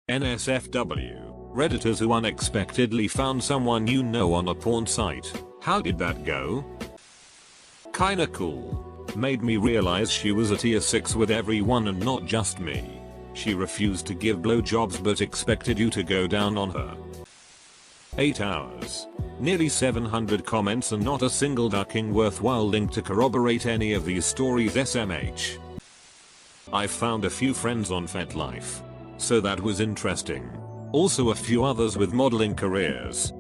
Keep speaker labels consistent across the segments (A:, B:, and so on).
A: NSFW, Redditors who unexpectedly found someone you know on a porn site. How did that go? Kinda cool. Made me realize she was a tier 6 with everyone and not just me. She refused to give blowjobs but expected you to go down on her. 8 hours. Nearly 700 comments and not a single ducking worthwhile link to corroborate any of these stories. SMH. I found a few friends on FetLife. So that was interesting. Also a few others with modeling careers.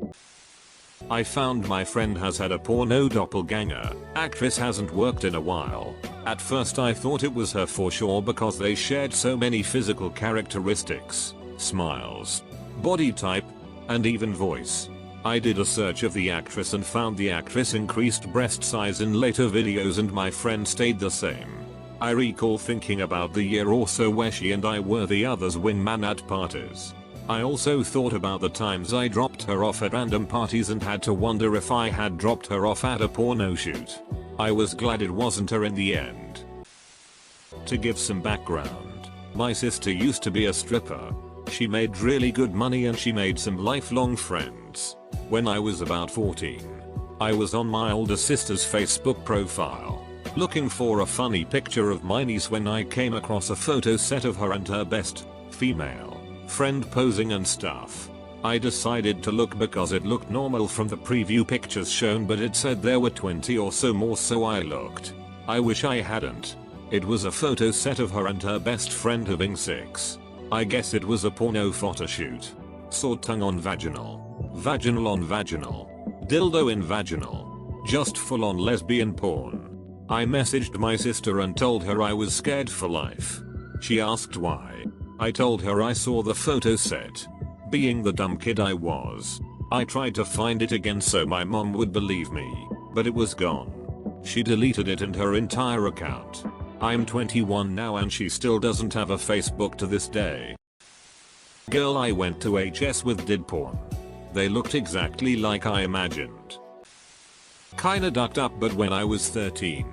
A: I found my friend has had a porno doppelganger. Actress hasn't worked in a while. At first I thought it was her for sure because they shared so many physical characteristics, smiles, body type, and even voice. I did a search of the actress and found the actress increased breast size in later videos and my friend stayed the same. I recall thinking about the year or so where she and I were the other's wingman at parties. I also thought about the times I dropped her off at random parties and had to wonder if I had dropped her off at a porno shoot. I was glad it wasn't her in the end. To give some background, my sister used to be a stripper. She made really good money and she made some lifelong friends. When I was about 14, I was on my older sister's Facebook profile, looking for a funny picture of my niece when I came across a photo set of her and her best female friend posing and stuff. I decided to look because it looked normal from the preview pictures shown but it said there were 20 or so more so I looked. I wish I hadn't. It was a photo set of her and her best friend having sex. I guess it was a porno photo shoot. Saw tongue on vaginal. Vaginal on vaginal. Dildo in vaginal. Just full on lesbian porn. I messaged my sister and told her I was scared for life. She asked why. I told her I saw the photo set. Being the dumb kid I was, I tried to find it again so my mom would believe me, but it was gone. She deleted it and her entire account. I'm 21 now and she still doesn't have a Facebook to this day. Girl I went to HS with did porn. They looked exactly like I imagined. Kinda ducked up but when I was 13.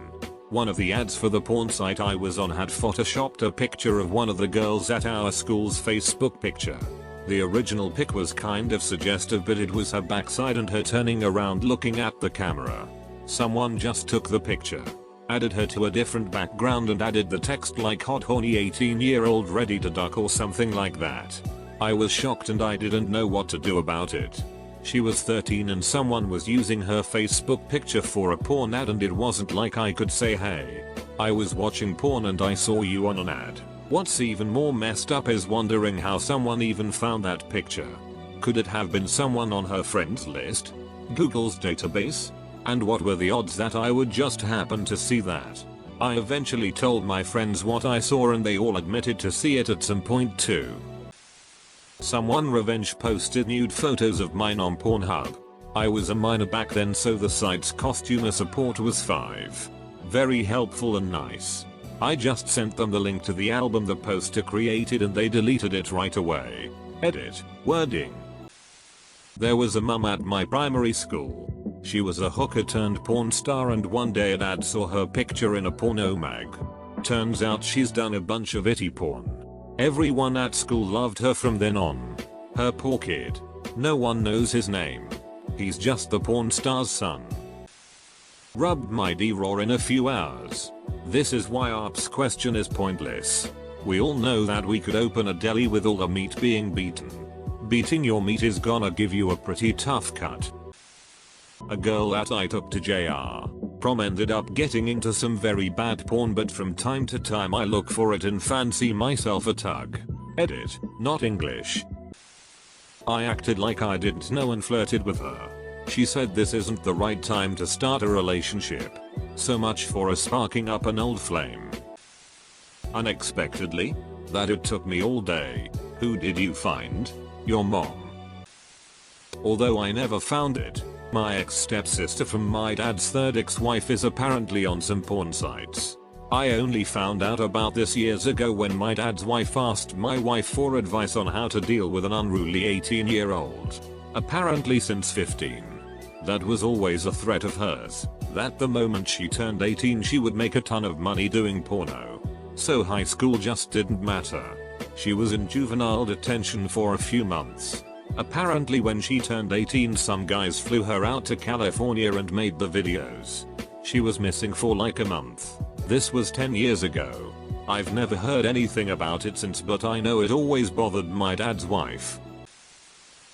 A: One of the ads for the porn site I was on had photoshopped a picture of one of the girls at our school's Facebook picture. The original pic was kind of suggestive but it was her backside and her turning around looking at the camera. Someone just took the picture, added her to a different background and added the text like hot horny 18-year-old ready to duck or something like that. I was shocked and I didn't know what to do about it. She was 13 and someone was using her Facebook picture for a porn ad and it wasn't like I could say hey, I was watching porn and I saw you on an ad. What's even more messed up is wondering how someone even found that picture. Could it have been someone on her friends list? Google's database? And what were the odds that I would just happen to see that? I eventually told my friends what I saw and they all admitted to see it at some point too. Someone revenge posted nude photos of mine on Pornhub. I was a minor back then so the site's costumer support was 5. Very helpful and nice. I just sent them the link to the album the poster created and they deleted it right away. Edit. Wording. There was a mum at my primary school. She was a hooker turned porn star and one day an ad saw her picture in a porno mag. Turns out she's done a bunch of itty porn. Everyone at school loved her from then on. Her poor kid. No one knows his name. He's just the porn star's son. Rubbed my D-raw in a few hours. This is why ARP's question is pointless. We all know that we could open a deli with all the meat being beaten. Beating your meat is gonna give you a pretty tough cut. A girl that I took to JR prom ended up getting into some very bad porn but from time to time I look for it and fancy myself a tug. Edit, not English. I acted like I didn't know and flirted with her. She said this isn't the right time to start a relationship. So much for us sparking up an old flame. Unexpectedly? That it took me all day. Who did you find? Your mom. Although I never found it, my ex-stepsister from my dad's third ex-wife is apparently on some porn sites. I only found out about this years ago when my dad's wife asked my wife for advice on how to deal with an unruly 18-year-old. Apparently since 15. That was always a threat of hers, that the moment she turned 18 she would make a ton of money doing porno. So high school just didn't matter. She was in juvenile detention for a few months. Apparently when she turned 18 some guys flew her out to California and made the videos. She was missing for like a month. This was 10 years ago. I've never heard anything about it since, but I know it always bothered my dad's wife.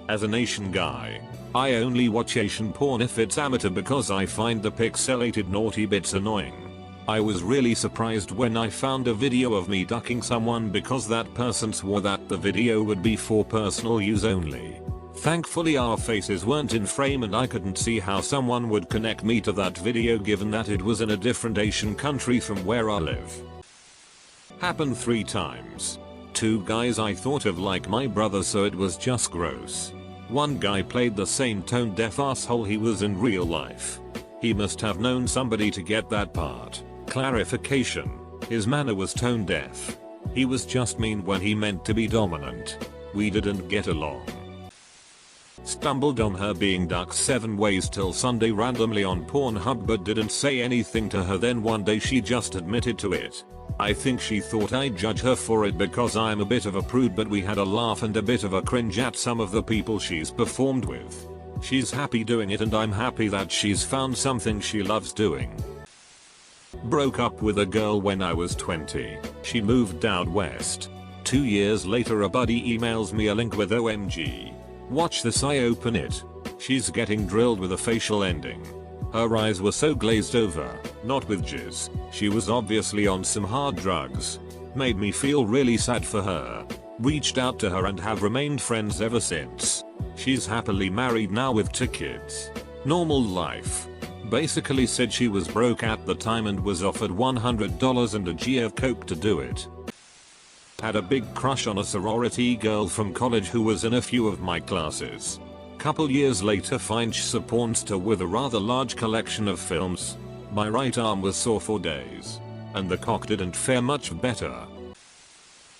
A: As an Asian guy, I only watch Asian porn if it's amateur because I find the pixelated naughty bits annoying. I was really surprised when I found a video of me ducking someone because that person swore that the video would be for personal use only. Thankfully our faces weren't in frame and I couldn't see how someone would connect me to that video given that it was in a different Asian country from where I live. Happened 3 times. 2 guys I thought of like my brother, so it was just gross. One guy played the same tone deaf asshole he was in real life. He must have known somebody to get that part. Clarification: his manner was tone deaf. He was just mean when he meant to be dominant. We didn't get along. Stumbled on her being ducked 7 ways till Sunday randomly on Pornhub but didn't say anything to her, then one day she just admitted to it. I think she thought I'd judge her for it because I'm a bit of a prude, but we had a laugh and a bit of a cringe at some of the people she's performed with. She's happy doing it and I'm happy that she's found something she loves doing. Broke up with a girl when I was 20. She moved out west. 2 years later a buddy emails me a link with OMG. Watch this. I open it. She's getting drilled with a facial ending. Her eyes were so glazed over, not with jizz. She was obviously on some hard drugs. Made me feel really sad for her. Reached out to her and have remained friends ever since. She's happily married now with 2 kids. Normal life. Basically said she was broke at the time and was offered $100 and a G of coke to do it. Had a big crush on a sorority girl from college who was in a few of my classes. Couple years later finds a porn store with a rather large collection of films. My right arm was sore for days. And the cock didn't fare much better.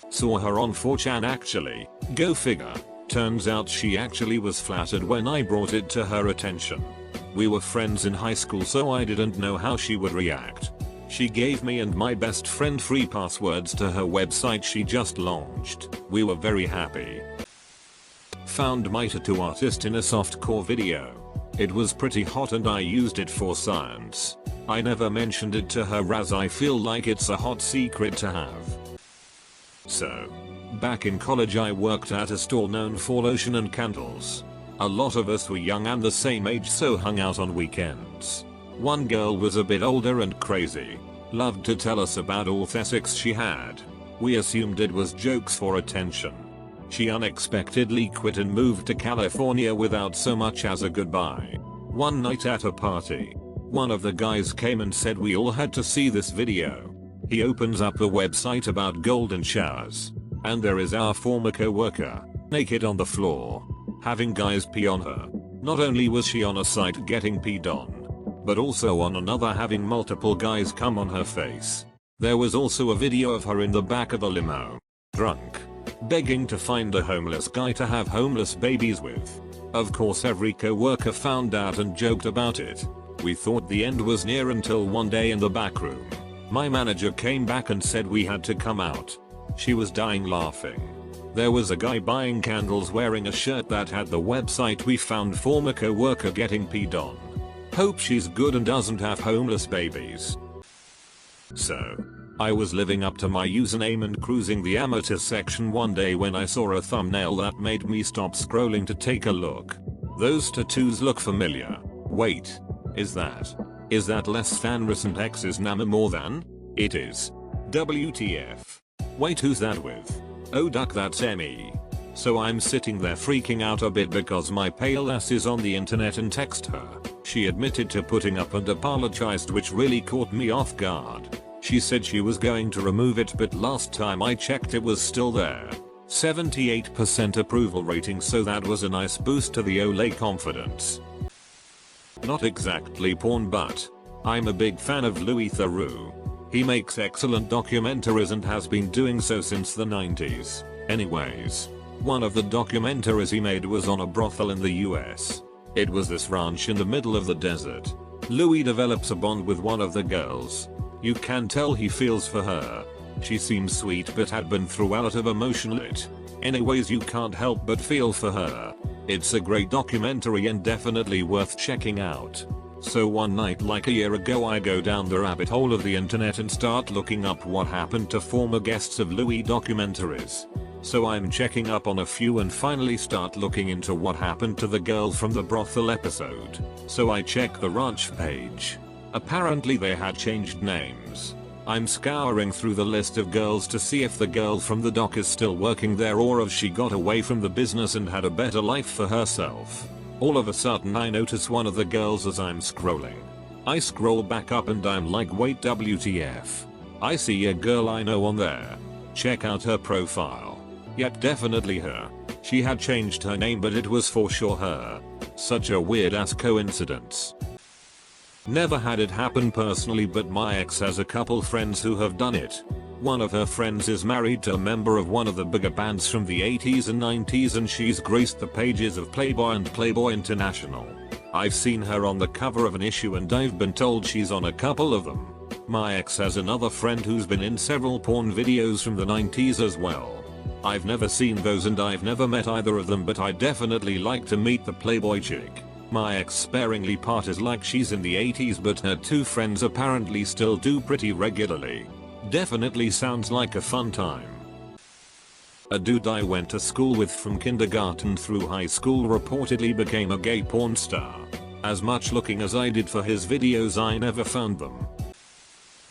A: Saw her on 4chan actually. Go figure. Turns out she actually was flattered when I brought it to her attention. We were friends in high school, so I didn't know how she would react. She gave me and my best friend free passwords to her website she just launched. We were very happy. Found my tattoo artist in a softcore video. It was pretty hot and I used it for science. I never mentioned it to her as I feel like it's a hot secret to have. So, back in college I worked at a store known for lotion and candles. A lot of us were young and the same age, so hung out on weekends. One girl was a bit older and crazy. Loved to tell us about all the sex she had. We assumed it was jokes for attention. She unexpectedly quit and moved to California without so much as a goodbye. One night at a party, one of the guys came and said we all had to see this video. He opens up a website about golden showers. And there is our former co-worker, naked on the floor, having guys pee on her. Not only was she on a site getting peed on, but also on another having multiple guys come on her face. There was also a video of her in the back of a limo, drunk, begging to find a homeless guy to have homeless babies with. Of course every co-worker found out and joked about it. We thought the end was near until one day in the back room, my manager came back and said we had to come out. She was dying laughing. There was a guy buying candles wearing a shirt that had the website we found, former co-worker getting peed on. Hope she's good and doesn't have homeless babies. So, I was living up to my username and cruising the amateur section one day when I saw a thumbnail that made me stop scrolling to take a look. Those tattoos look familiar. Wait, is that less than recent ex's number more than? It is. WTF. Wait, who's that with? Oh duck, that's me. So I'm sitting there freaking out a bit because my pale ass is on the internet and text her. She admitted to putting up and apologized, which really caught me off guard. She said she was going to remove it, but last time I checked it was still there. 78% approval rating, so that was a nice boost to the Olay confidence. Not exactly porn, but I'm a big fan of Louis Theroux. He makes excellent documentaries and has been doing so since the 90s. Anyways, one of the documentaries he made was on a brothel in the US. It was this ranch in the middle of the desert. Louis develops a bond with one of the girls. You can tell he feels for her. She seemed sweet but had been through a lot of emotional it. Anyways, you can't help but feel for her. It's a great documentary and definitely worth checking out. So one night like a year ago I go down the rabbit hole of the internet and start looking up what happened to former guests of Louis documentaries. So I'm checking up on a few and finally start looking into what happened to the girl from the brothel episode. So I check the ranch page. Apparently they had changed names. I'm scouring through the list of girls to see if the girl from the doc is still working there or if she got away from the business and had a better life for herself. All of a sudden I notice one of the girls as I'm scrolling. I scroll back up and I'm like, wait, WTF. I see a girl I know on there. Check out her profile. Yep, definitely her. She had changed her name but it was for sure her. Such a weird ass coincidence. Never had it happen personally, but my ex has a couple friends who have done it. One of her friends is married to a member of one of the bigger bands from the 80s and 90s and she's graced the pages of Playboy and Playboy International. I've seen her on the cover of an issue and I've been told she's on a couple of them. My ex has another friend who's been in several porn videos from the 90s as well. I've never seen those and I've never met either of them, but I'd definitely like to meet the Playboy chick. My ex sparingly parties like she's in the 80s, but her two friends apparently still do pretty regularly. Definitely sounds like a fun time. A dude I went to school with from kindergarten through high school reportedly became a gay porn star. As much looking as I did for his videos, I never found them.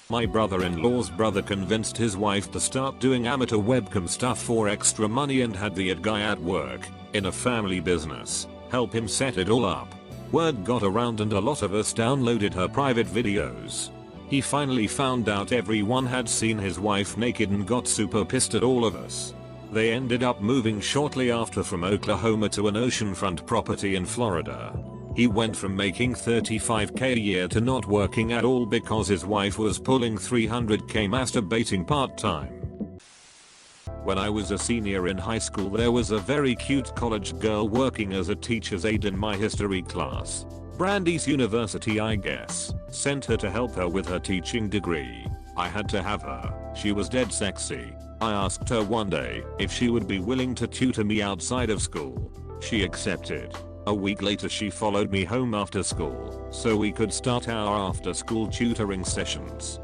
A: My brother-in-law's brother convinced his wife to start doing amateur webcam stuff for extra money and had the guy at work, in a family business, help him set it all up. Word got around and a lot of us downloaded her private videos. He finally found out everyone had seen his wife naked and got super pissed at all of us. They ended up moving shortly after from Oklahoma to an oceanfront property in Florida. He went from making $35k a year to not working at all because his wife was pulling $300k masturbating part-time. When I was a senior in high school, there was a very cute college girl working as a teacher's aide in my history class. Brandeis University, I guess, sent her to help her with her teaching degree. I had to have her. She was dead sexy. I asked her one day if she would be willing to tutor me outside of school. She accepted. A week later she followed me home after school so we could start our after school tutoring sessions.